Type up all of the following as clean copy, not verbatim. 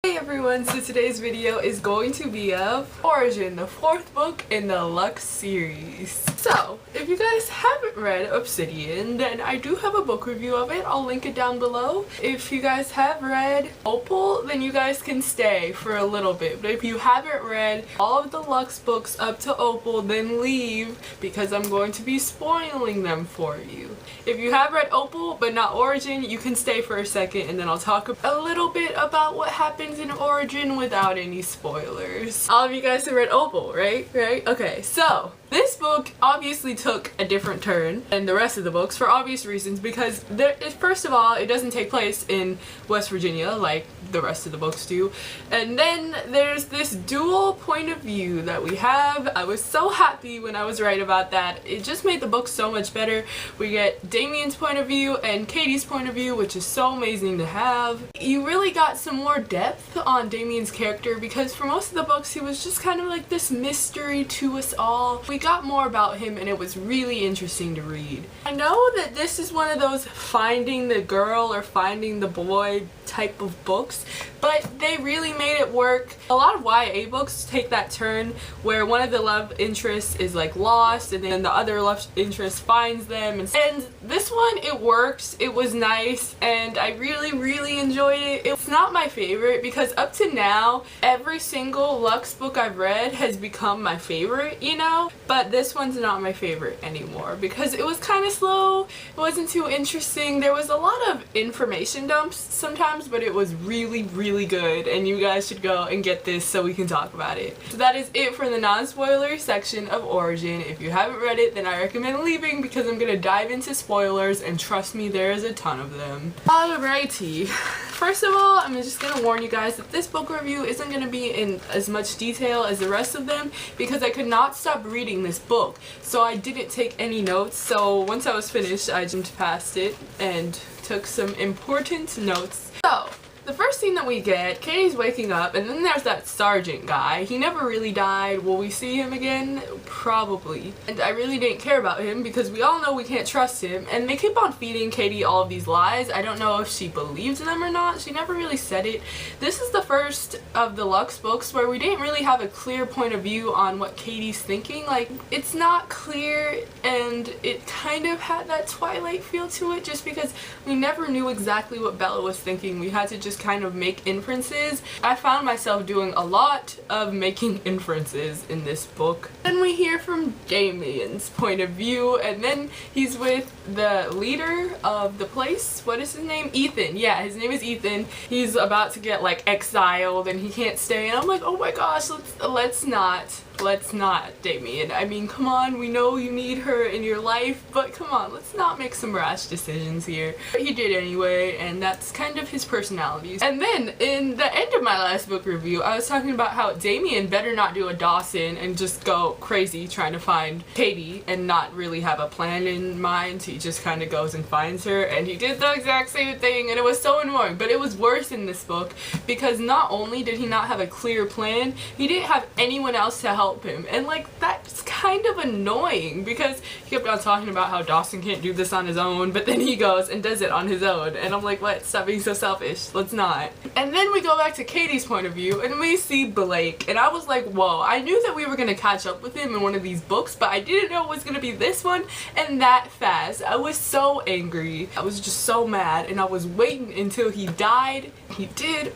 Hey everyone, so today's video is going to be of Origin, the 4th book in the Lux series. So, if you guys haven't read Obsidian, then I do have a book review of it. I'll link it down below. If you guys have read Opal, then you guys can stay for a little bit. But if you haven't read all of the Lux books up to Opal, then leave because I'm going to be spoiling them for you. If you have read Opal but not Origin, you can stay for a second and then I'll talk a little bit about what happens in Origin without any spoilers. All of you guys have read Opal, right? Okay, so this book obviously took a different turn than the rest of the books for obvious reasons because first of all, it doesn't take place in West Virginia like the rest of the books do. And then there's this dual point of view that we have. I was so happy when I was right about that. It just made the book so much better. We get Damien's point of view and Katie's point of view, which is so amazing to have. You really got some more depth on Damien's character because for most of the books he was just kind of like this mystery to us all. We got more about him and it was really interesting to read. I know that this is one of those finding the girl or finding the boy type of books, but they really made it work. A lot of YA books take that turn where one of the love interests is like lost and then the other love interest finds them, and this one, it works. It was nice and I really enjoyed it. It's not my favorite because up to now every single Lux book I've read has become my favorite, you know, but this one's not my favorite anymore because it was kind of slow. It wasn't too interesting. There was a lot of information dumps sometimes, but it was really good and you guys should go and get this so we can talk about it. So that is it for the non-spoiler section of Origin. If you haven't read it, then I recommend leaving because I'm gonna dive into spoilers and trust me, there is a ton of them. Alrighty. First of all, I'm just gonna warn you guys that this book review isn't gonna be in as much detail as the rest of them because I could not stop reading this book. So I didn't take any notes. So once I was finished, I jumped past it and took some important notes. So, the first scene that we get, Katie's waking up and then there's that sergeant guy. He never really died. Will we see him again? Probably. And I really didn't care about him because we all know we can't trust him, and they keep on feeding Katie all of these lies. I don't know if she believes them or not. She never really said it. This is the first of the Lux books where we didn't really have a clear point of view on what Katie's thinking. Like, it's not clear and it kind of had that Twilight feel to it just because we never knew exactly what Bella was thinking. We had to just kind of make inferences. I found myself doing a lot of making inferences in this book. Then we hear from Damien's point of view and then he's with the leader of the place. What is his name? Ethan. Yeah, his name is Ethan. He's about to get like exiled and he can't stay and I'm like, oh my gosh, let's not, Damien. I mean, come on, we know you need her in your life, but come on, let's not make some rash decisions here. But he did anyway, and that's kind of his personality. And then, in the end of my last book review, I was talking about how Damien better not do a Dawson and just go crazy trying to find Katie and not really have a plan in mind. He just kind of goes and finds her, and he did the exact same thing, and it was so annoying. But it was worse in this book because not only did he not have a clear plan, he didn't have anyone else to help him, and like that's kind of annoying because he kept on talking about how Dawson can't do this on his own, but then he goes and does it on his own, and I'm like, what? Stop being so selfish. Let's not. And then we go back to Katie's point of view and we see Blake, and I was like, whoa, I knew that we were gonna catch up with him in one of these books, but I didn't know it was gonna be this one and that fast. I was so angry. I was just so mad and I was waiting until he died. He did,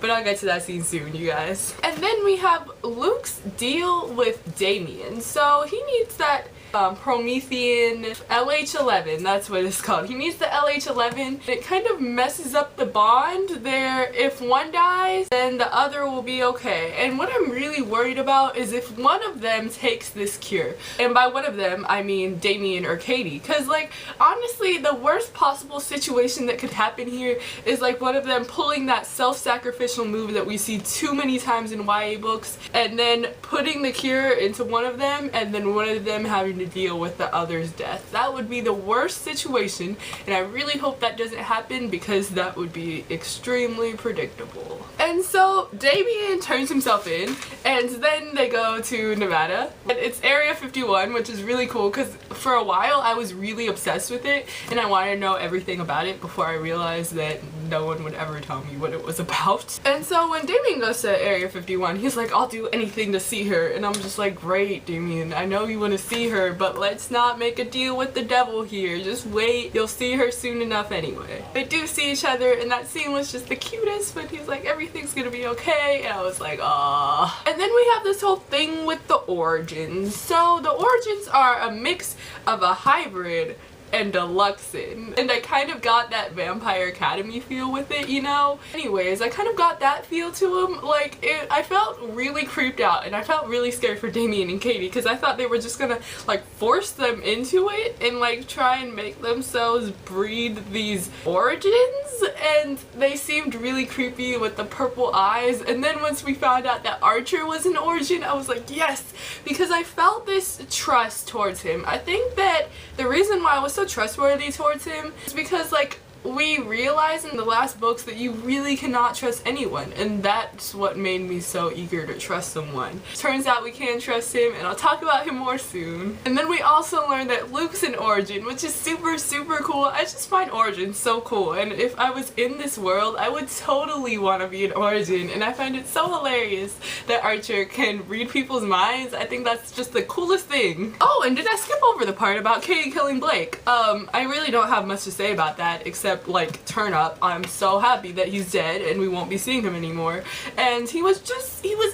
but I'll get to that scene soon, you guys. And then we have Luke's deal with Damien. So he needs that Promethean LH11, that's what it's called. He needs the LH11. It kind of messes up the bond there. If one dies, then the other will be okay. And what I'm really worried about is if one of them takes this cure. And by one of them, I mean Damien or Katie. Because, like, honestly, the worst possible situation that could happen here is, like, one of them pulling that self-sacrificial move that we see too many times in YA books and then putting the cure into one of them and then one of them having to deal with the other's death. That would be the worst situation, and I really hope that doesn't happen because that would be extremely predictable. And so Damien turns himself in, and then they go to Nevada. And it's Area 51, which is really cool because for a while I was really obsessed with it and I wanted to know everything about it before I realized that no one would ever tell me what it was about. And so when Damien goes to Area 51, he's like, I'll do anything to see her. And I'm just like, great, Damien, I know you want to see her, but let's not make a deal with the devil here. Just wait, you'll see her soon enough anyway. They do see each other, and that scene was just the cutest when he's like, everything's gonna be okay. And I was like, ah. And then we have this whole thing with the origins. So the origins are a mix of a hybrid and Deluxin, and I kind of got that Vampire Academy feel with it, you know? Anyways, I kind of got that feel to him. Like, I felt really creeped out, and I felt really scared for Damien and Katie, because I thought they were just gonna like force them into it and like try and make themselves breed these origins, and they seemed really creepy with the purple eyes. And then once we found out that Archer was an origin, I was like, yes, because I felt this trust towards him. I think that the reason why I was so trustworthy towards him is because, like, we realized in the last books that you really cannot trust anyone, and that's what made me so eager to trust someone. Turns out we can trust him, and I'll talk about him more soon. And then we also learned that Luke's an origin, which is super, super cool. I just find origins so cool, and if I was in this world, I would totally want to be an origin, and I find it so hilarious that Archer can read people's minds. I think that's just the coolest thing. Oh, and did I skip over the part about Katie killing Blake? I really don't have much to say about that, except like turn up. I'm so happy that he's dead and we won't be seeing him anymore. And he was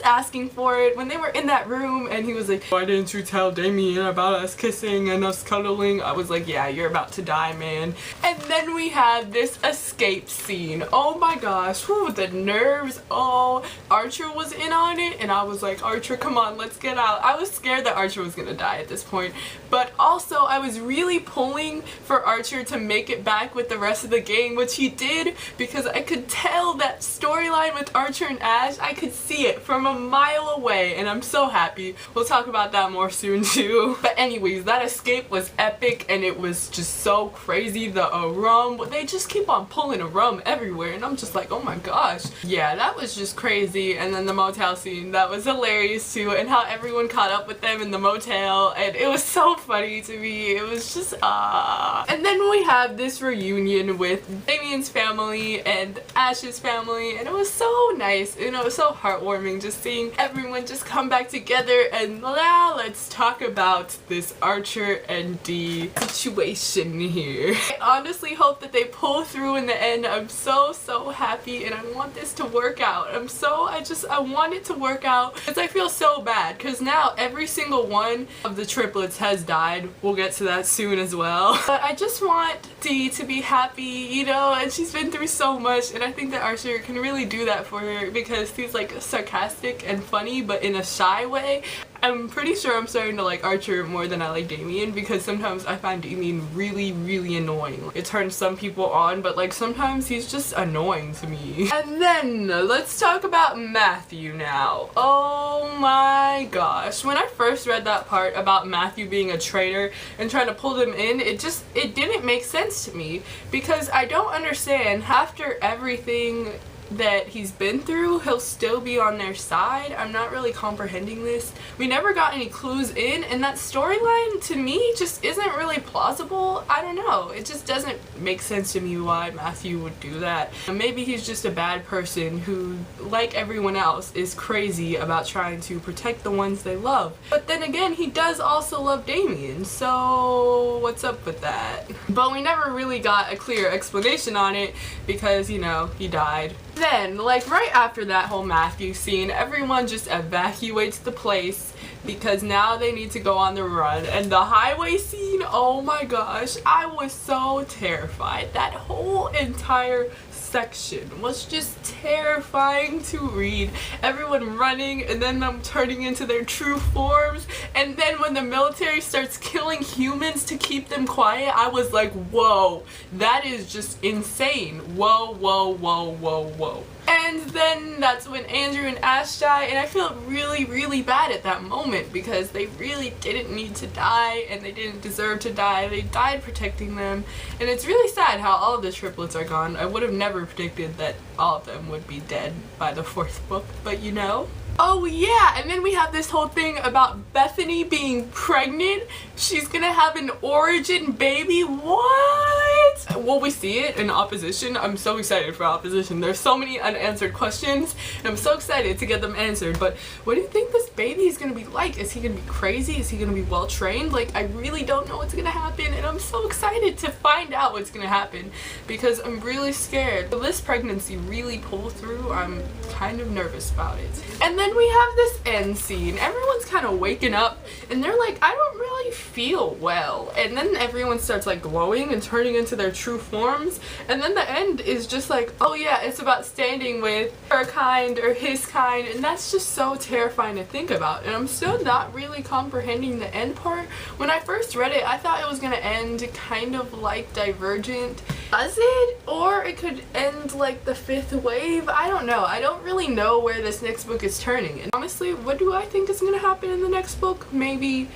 asking for it when they were in that room, and he was like, why didn't you tell Damien about us kissing and us cuddling? I was like, yeah, you're about to die, man. And then we had this escape scene. Oh my gosh, whew, the nerves. Oh, Archer was in on it, and I was like, Archer, come on, let's get out. I was scared that Archer was gonna die at this point, but also I was really pulling for Archer to make it back with the rest of the gang, which he did, because I could tell that storyline with Archer and Ash. I could see it from a mile away, and I'm so happy. We'll talk about that more soon too. But anyways, that escape was epic, and it was just so crazy. The rum, they just keep on pulling a rum everywhere, and I'm just like, oh my gosh. Yeah, that was just crazy. And then the motel scene, that was hilarious too, and how everyone caught up with them in the motel, and it was so funny to me. It was just And then we have this reunion with Damien's family and Ash's family, and it was so nice, and it was so heartwarming just seeing everyone just come back together. And now let's talk about this Archer and Dee situation here. I honestly hope that they pull through in the end. I'm so happy, and I want this to work out. I want it to work out, because I feel so bad, because now every single one of the triplets has died. We'll get to that soon as well. But I just want Dee to be happy, you know, and she's been through so much, and I think that Archer can really do that for her, because he's like sarcastic and funny, but in a shy way. I'm pretty sure I'm starting to like Archer more than I like Damien, because sometimes I find Damien really, really annoying. It turns some people on, but like sometimes he's just annoying to me. And then let's talk about Matthew now. Oh my gosh. When I first read that part about Matthew being a traitor and trying to pull them in, it didn't make sense to me, because I don't understand, after everything that he's been through, he'll still be on their side. I'm not really comprehending this. We never got any clues in, and that storyline to me just isn't really plausible. I don't know. It just doesn't make sense to me why Matthew would do that. Maybe he's just a bad person who, like everyone else, is crazy about trying to protect the ones they love. But then again, he does also love Damien, so what's up with that? But we never really got a clear explanation on it, because, you know, he died. Then, like right after that whole Matthew scene, everyone just evacuates the place, because now they need to go on the run. And the highway scene, oh my gosh, I was so terrified. That whole entire section was just terrifying to read. Everyone running, and then them turning into their true forms, and then when the military starts killing humans to keep them quiet, I was like, whoa, that is just insane. Whoa, whoa, whoa, whoa, whoa. And then that's when Andrew and Ash die, and I feel really, really bad at that moment, because they really didn't need to die, and they didn't deserve to die. They died protecting them, and it's really sad how all of the triplets are gone. I would have never predicted that all of them would be dead by the 4th book, but you know. Oh yeah, and then we have this whole thing about Bethany being pregnant. She's gonna have an origin baby. What? what? Will we see it in opposition? I'm so excited for opposition. There's so many unanswered questions and I'm so excited to get them answered. But what do you think this baby is gonna be like? Is he gonna be crazy? Is he gonna be well trained? Like, I really don't know what's gonna happen and I'm so excited to find out what's gonna happen because I'm really scared. Will this pregnancy really pull through? I'm kind of nervous about it. And then we have this end scene. Everyone's kind of waking up and they're like, I don't really feel well. And then everyone starts like glowing and turning into their true forms. And then the end is just like, oh yeah, it's about standing with her kind or his kind. And that's just so terrifying to think about. And I'm still not really comprehending the end part. When I first read it, I thought it was gonna end kind of like Divergent. Does it? Or it could end like the fifth wave? I don't know. I don't really know where this next book is turning. And honestly, what do I think is gonna happen in the next book? Maybe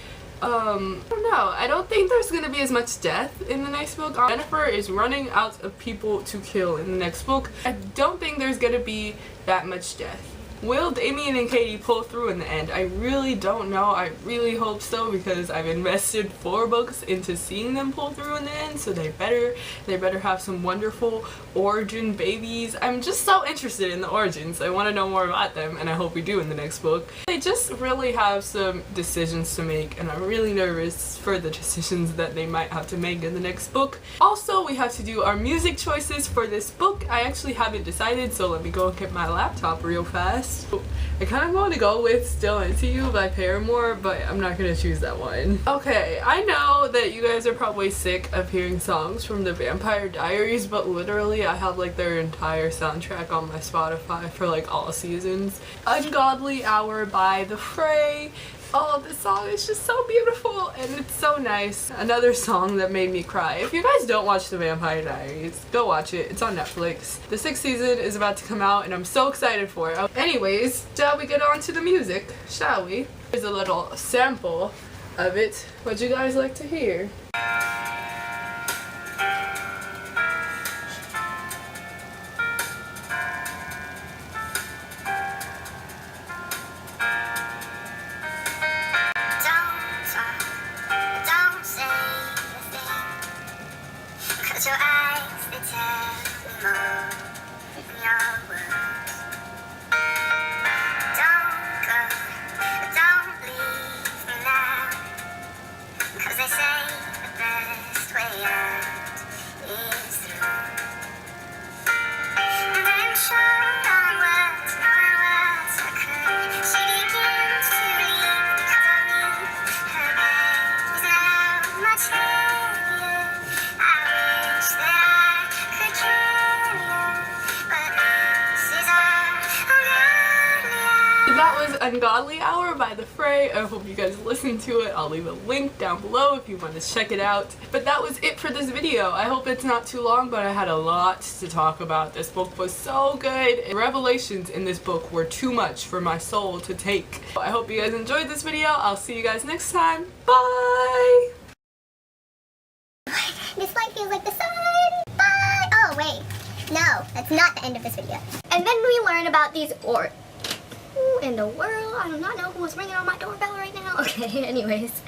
I don't know. I don't think there's gonna be as much death in the next book. Jennifer is running out of people to kill in the next book. I don't think there's gonna be that much death. Will Damien and Katie pull through in the end? I really don't know. I really hope so because I've invested 4 books into seeing them pull through in the end, so they better have some wonderful origin babies. I'm just so interested in the origins. I want to know more about them and I hope we do in the next book. They just really have some decisions to make and I'm really nervous for the decisions that they might have to make in the next book. Also, we have to do our music choices for this book. I actually haven't decided, so let me go get my laptop real fast. I kind of want to go with Still Into You by Paramore, but I'm not going to choose that one. Okay, I know that you guys are probably sick of hearing songs from the Vampire Diaries, but literally I have like their entire soundtrack on my Spotify for like all seasons. Ungodly Hour by the FRAY. Oh, this song is just so beautiful and it's so nice. Another song that made me cry. If you guys don't watch The Vampire Diaries, go watch it. It's on Netflix. The 6th season is about to come out and I'm so excited for it. Anyways, shall we get on to the music? Shall we? Here's a little sample of it. Would you guys like to hear? Your eyes, they tell me more than your words. Don't go, don't leave me now, 'cause they say the best way out is through. And then short on words occurred. She begins to leave because I knew her bed is now much heavier. That was Ungodly Hour by the FRAY. I hope you guys listened to it. I'll leave a link down below if you want to check it out. But that was it for this video. I hope it's not too long, but I had a lot to talk about. This book was so good. The revelations in this book were too much for my soul to take. I hope you guys enjoyed this video. I'll see you guys next time. Bye! This light feels like the sun. Bye! Oh, wait. No, that's not the end of this video. And then we learn about these Who in the world? I do not know who is ringing on my doorbell right now. Okay, anyways.